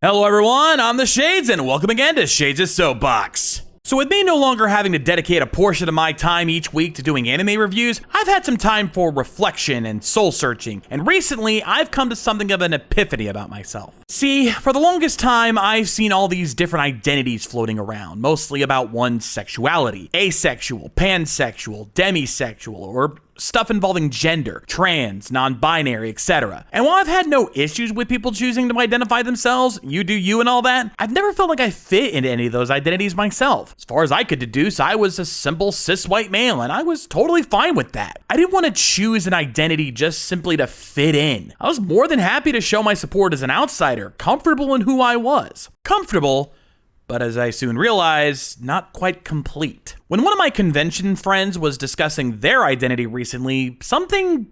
Hello everyone, I'm the Shades and welcome again to Shades' Soapbox. So with me no longer having to dedicate a portion of my time each week to doing anime reviews, I've had some time for reflection and soul searching, and recently I've come to something of an epiphany about myself. See, for the longest time I've seen all these different identities floating around, mostly about one's sexuality, asexual, pansexual, demisexual, or stuff involving gender, trans, non-binary, etc. And while I've had no issues with people choosing to identify themselves, you do you and all that, I've never felt like I fit into any of those identities myself. As far as I could deduce, I was a simple cis white male, and I was totally fine with that. I didn't want to choose an identity just simply to fit in. I was more than happy to show my support as an outsider, comfortable in who I was. Comfortable, but as I soon realized, not quite complete. When one of my convention friends was discussing their identity recently, something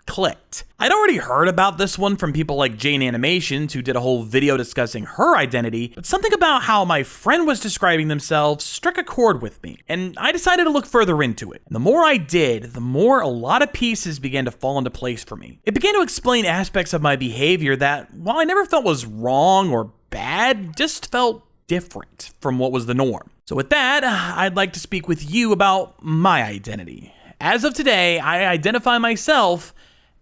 clicked. I'd already heard about this one from people like Jane Animations, who did a whole video discussing her identity, but something about how my friend was describing themselves struck a chord with me, and I decided to look further into it. And the more I did, the more a lot of pieces began to fall into place for me. It began to explain aspects of my behavior that, while I never felt was wrong or bad, just felt different from what was the norm. So with that, I'd like to speak with you about my identity. As of today, I identify myself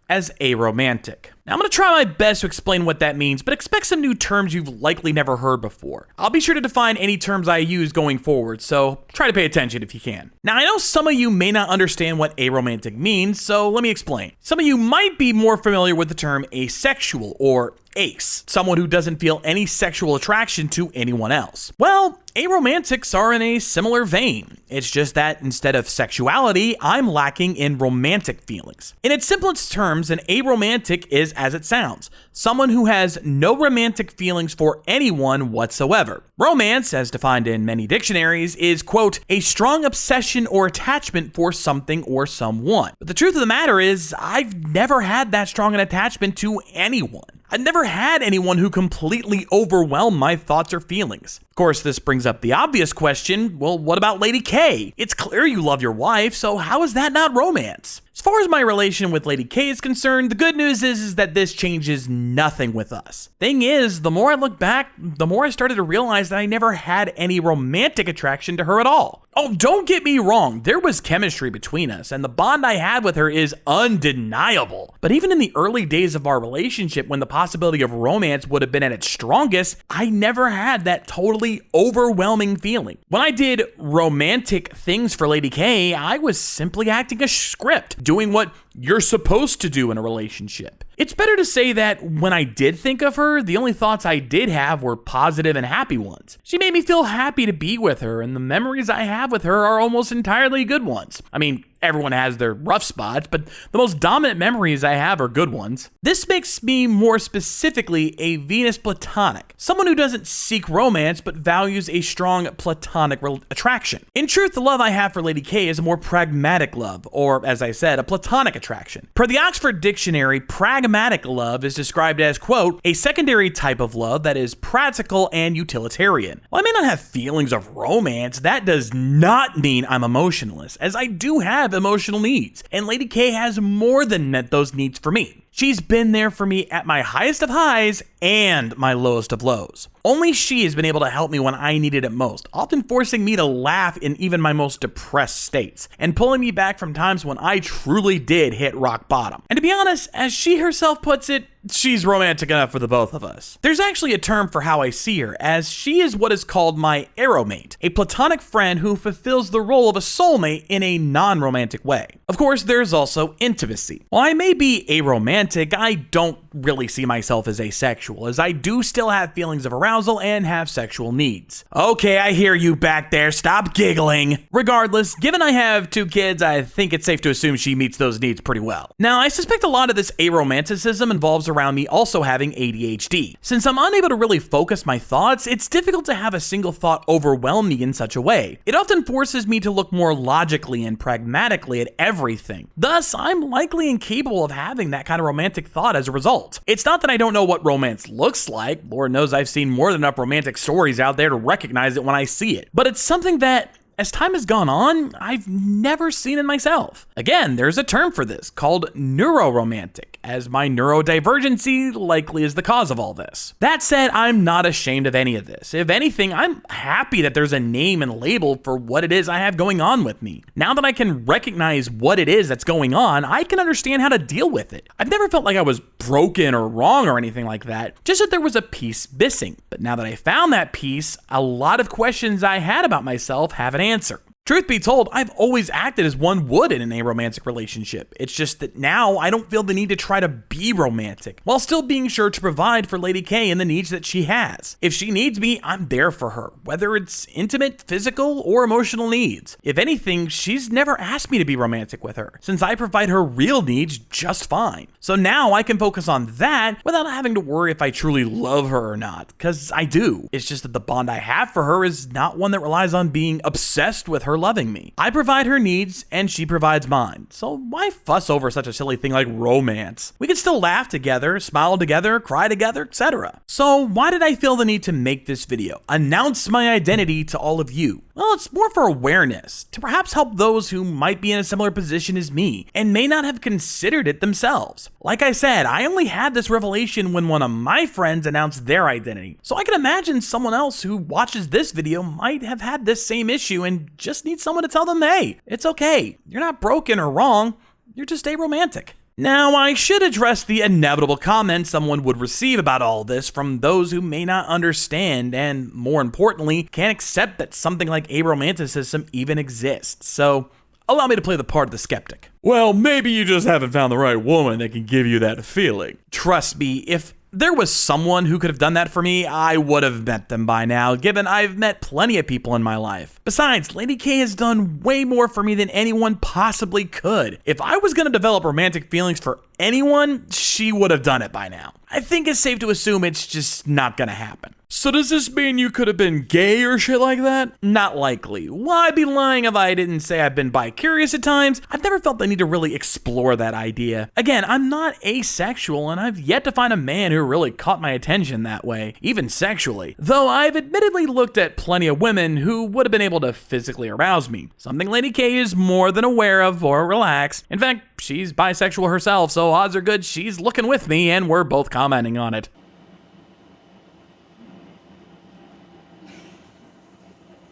as aromantic. Now I'm going to try my best to explain what that means, but expect some new terms you've likely never heard before. I'll be sure to define any terms I use going forward, so try to pay attention if you can. Now I know some of you may not understand what aromantic means, so let me explain. Some of you might be more familiar with the term asexual or ace, someone who doesn't feel any sexual attraction to anyone else. Well, aromantics are in a similar vein. It's just that instead of sexuality, I'm lacking in romantic feelings. In its simplest terms, an aromantic is as it sounds, someone who has no romantic feelings for anyone whatsoever. Romance, as defined in many dictionaries, is, quote, a strong obsession or attachment for something or someone. But the truth of the matter is, I've never had that strong an attachment to anyone. I've never had anyone who completely overwhelmed my thoughts or feelings. Of course, this brings up the obvious question, well, what about Lady K? It's clear you love your wife, so how is that not romance? As far as my relation with Lady K is concerned, the good news is that this changes nothing with us. Thing is, the more I look back, the more I started to realize that I never had any romantic attraction to her at all. Oh, don't get me wrong, there was chemistry between us, and the bond I had with her is undeniable. But even in the early days of our relationship, when the possibility of romance would have been at its strongest, I never had that totally overwhelming feeling. When I did romantic things for Lady K, I was simply acting a script, doing what you're supposed to do in a relationship. It's better to say that when I did think of her, the only thoughts I did have were positive and happy ones. She made me feel happy to be with her, and the memories I have with her are almost entirely good ones. I mean, everyone has their rough spots, but the most dominant memories I have are good ones. This makes me more specifically a Venus platonic, someone who doesn't seek romance but values a strong platonic attraction. In truth, the love I have for Lady K is a more pragmatic love, or as I said, a platonic attraction. Per the Oxford Dictionary, pragmatic love is described as, quote, a secondary type of love that is practical and utilitarian. While I may not have feelings of romance, that does not mean I'm emotionless, as I do have emotional needs, and Lady K has more than met those needs for me. She's been there for me at my highest of highs and my lowest of lows. Only she has been able to help me when I needed it most, often forcing me to laugh in even my most depressed states, and pulling me back from times when I truly did hit rock bottom. And to be honest, as she herself puts it, she's romantic enough for the both of us. There's actually a term for how I see her, as she is what is called my aromate, a platonic friend who fulfills the role of a soulmate in a non-romantic way. Of course, there's also intimacy. While I may be aromantic, I don't really see myself as asexual, as I do still have feelings of arousal and have sexual needs. Okay, I hear you back there, stop giggling. Regardless, given I have 2 kids, I think it's safe to assume she meets those needs pretty well. Now, I suspect a lot of this aromanticism involves around me also having ADHD. Since I'm unable to really focus my thoughts, it's difficult to have a single thought overwhelm me in such a way. It often forces me to look more logically and pragmatically at everything. Thus, I'm likely incapable of having that kind of romantic thought as a result. It's not that I don't know what romance looks like. Lord knows I've seen more than enough romantic stories out there to recognize it when I see it. But it's something that as time has gone on, I've never seen in myself. Again, there's a term for this called neuroromantic, as my neurodivergency likely is the cause of all this. That said, I'm not ashamed of any of this. If anything, I'm happy that there's a name and label for what it is I have going on with me. Now that I can recognize what it is that's going on, I can understand how to deal with it. I've never felt like I was broken or wrong or anything like that, just that there was a piece missing. But now that I found that piece, a lot of questions I had about myself have an answer. Truth be told, I've always acted as one would in an aromantic relationship. It's just that now I don't feel the need to try to be romantic, while still being sure to provide for Lady K and the needs that she has. If she needs me, I'm there for her, whether it's intimate, physical, or emotional needs. If anything, she's never asked me to be romantic with her, since I provide her real needs just fine. So now I can focus on that without having to worry if I truly love her or not, because I do. It's just that the bond I have for her is not one that relies on being obsessed with her loving me. I provide her needs and she provides mine. So why fuss over such a silly thing like romance? We can still laugh together, smile together, cry together, etc. So why did I feel the need to make this video? Announce my identity to all of you? Well, it's more for awareness, to perhaps help those who might be in a similar position as me and may not have considered it themselves. Like I said, I only had this revelation when one of my friends announced their identity. So I can imagine someone else who watches this video might have had this same issue and just need someone to tell them, hey, it's okay. You're not broken or wrong. You're just aromantic. Now, I should address the inevitable comments someone would receive about all this from those who may not understand and, more importantly, can't accept that something like aromanticism even exists. So, allow me to play the part of the skeptic. Well, maybe you just haven't found the right woman that can give you that feeling. Trust me, if there was someone who could have done that for me, I would have met them by now, given I've met plenty of people in my life. Besides, Lady K has done way more for me than anyone possibly could. If I was going to develop romantic feelings for anyone, she would have done it by now. I think it's safe to assume it's just not going to happen. So does this mean you could have been gay or shit like that? Not likely. Well, I'd be lying if I didn't say I've been bi-curious at times. I've never felt the need to really explore that idea. Again, I'm not asexual, and I've yet to find a man who really caught my attention that way, even sexually. Though I've admittedly looked at plenty of women who would have been able to physically arouse me, something Lady K is more than aware of or relax. In fact, she's bisexual herself, so odds are good she's looking with me and we're both commenting on it.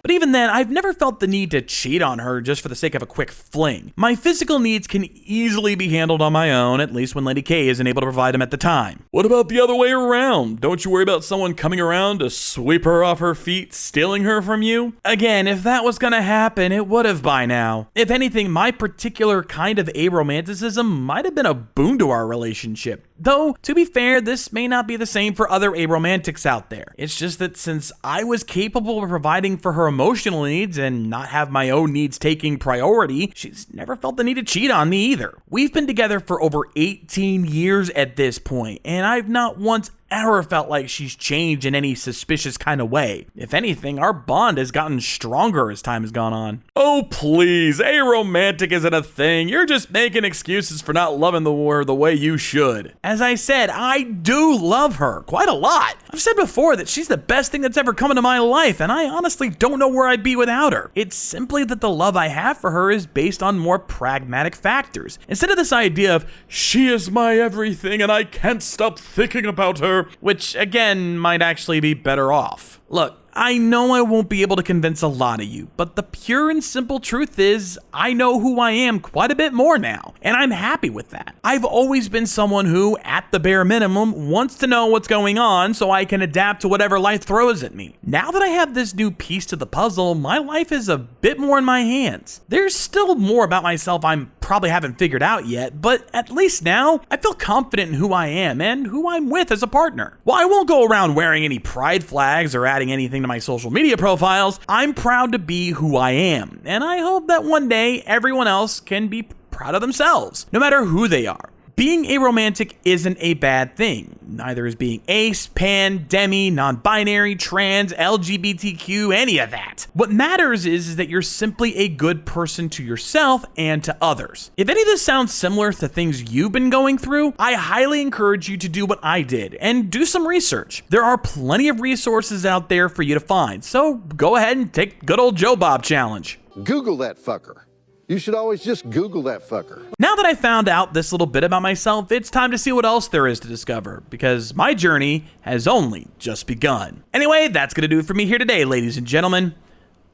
But even then, I've never felt the need to cheat on her just for the sake of a quick fling. My physical needs can easily be handled on my own, at least when Lady K isn't able to provide them at the time. What about the other way around? Don't you worry about someone coming around to sweep her off her feet, stealing her from you? Again, if that was gonna happen, it would have by now. If anything, my particular kind of aromanticism might have been a boon to our relationship. Though, to be fair, this may not be the same for other aromantics out there. It's just that since I was capable of providing for her emotional needs and not have my own needs taking priority, she's never felt the need to cheat on me either. We've been together for over 18 years at this point, and I've not once ever felt like she's changed in any suspicious kind of way. If anything, our bond has gotten stronger as time has gone on. Oh please, aromantic isn't a thing. You're just making excuses for not loving her the way you should. As I said, I do love her quite a lot. I've said before that she's the best thing that's ever come into my life, and I honestly don't know where I'd be without her. It's simply that the love I have for her is based on more pragmatic factors. Instead of this idea of, she is my everything and I can't stop thinking about her, which again might actually be better off. Look, I know I won't be able to convince a lot of you, but the pure and simple truth is, I know who I am quite a bit more now, and I'm happy with that. I've always been someone who, at the bare minimum, wants to know what's going on so I can adapt to whatever life throws at me. Now that I have this new piece to the puzzle, my life is a bit more in my hands. There's still more about myself I'm probably haven't figured out yet, but at least now, I feel confident in who I am and who I'm with as a partner. While I won't go around wearing any pride flags or adding anything to my social media profiles, I'm proud to be who I am, and I hope that one day everyone else can be proud of themselves, no matter who they are. being aromantic isn't a bad thing. Neither is being ace, pan, demi, non-binary, trans, LGBTQ, any of that. What matters is that you're simply a good person to yourself and to others. If any of this sounds similar to things you've been going through, I highly encourage you to do what I did and do some research. There are plenty of resources out there for you to find, so go ahead and take good old Joe Bob challenge. Google that fucker. You should always just Google that fucker. Now that I found out this little bit about myself, it's time to see what else there is to discover, because my journey has only just begun. Anyway, that's gonna do it for me here today, ladies and gentlemen.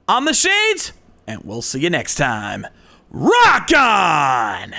I'm the Shades, and we'll see you next time. Rock on!